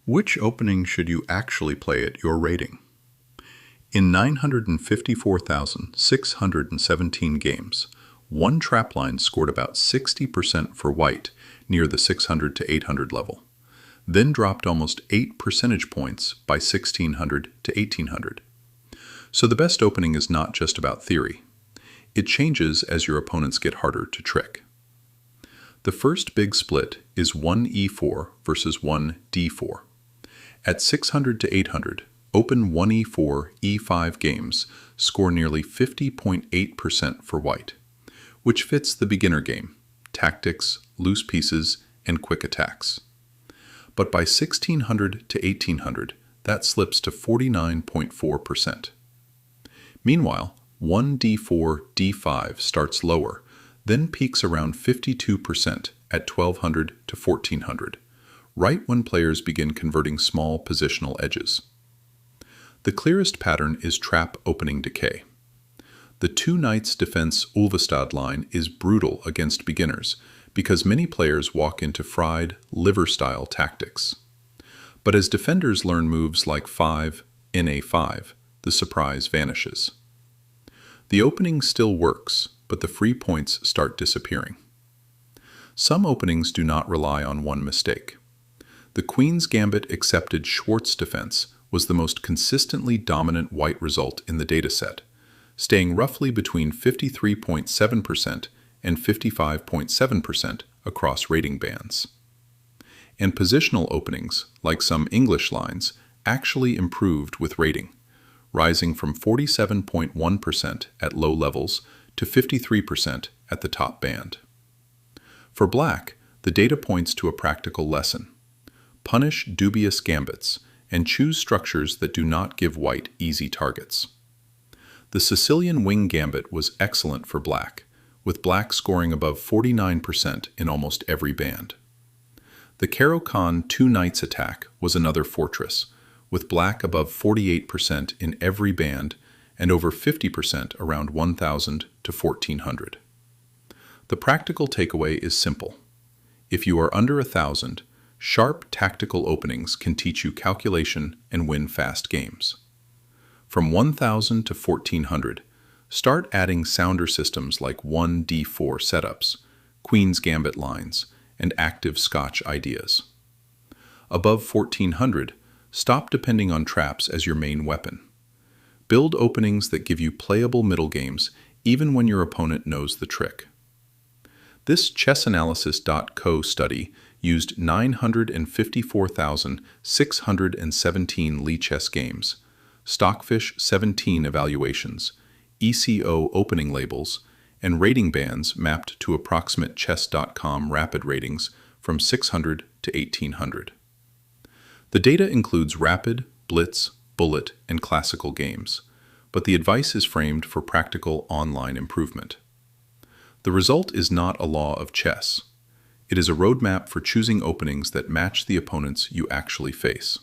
Which opening should you actually play at your rating? In 954,617 games, one trapline scored about 60% for white near the 600 to 800 level, then dropped almost 8 percentage points by 1600 to 1800. So the best opening is not just about theory. It changes as your opponents get harder to trick. The first big split is 1e4 versus 1d4. At 600 to 800, open 1e4, e5 games score nearly 50.8% for white, which fits the beginner game, tactics, loose pieces, and quick attacks. But by 1600 to 1800, that slips to 49.4%. Meanwhile, 1d4, d5 starts lower, then peaks around 52% at 1200 to 1400. Right when players begin converting small positional edges. The clearest pattern is trap opening decay. The two knights defense Ulvestad line is brutal against beginners because many players walk into fried, liver-style tactics. But as defenders learn moves like 5, na5, the surprise vanishes. The opening still works, but the free points start disappearing. Some openings do not rely on one mistake. The Queen's Gambit accepted Schwartz defense was the most consistently dominant white result in the dataset, staying roughly between 53.7% and 55.7% across rating bands. And positional openings, like some English lines, actually improved with rating, rising from 47.1% at low levels to 53% at the top band. For black, the data points to a practical lesson. Punish dubious gambits, and choose structures that do not give white easy targets. The Sicilian wing gambit was excellent for black, with black scoring above 49% in almost every band. The Caro-Kann two knights attack was another fortress, with black above 48% in every band and over 50% around 1000 to 1400. The practical takeaway is simple. If you are under 1000, sharp tactical openings can teach you calculation and win fast games. From 1000 to 1400, start adding sounder systems like 1d4 setups, Queen's Gambit lines, and active Scotch ideas. Above 1400, stop depending on traps as your main weapon. Build openings that give you playable middle games even when your opponent knows the trick. This chessanalysis.co study used 954,617 Lichess games, Stockfish 17 evaluations, ECO opening labels, and rating bands mapped to approximate chess.com rapid ratings from 600 to 1800. The data includes rapid, blitz, bullet, and classical games, but the advice is framed for practical online improvement. The result is not a law of chess. It is a roadmap for choosing openings that match the opponents you actually face.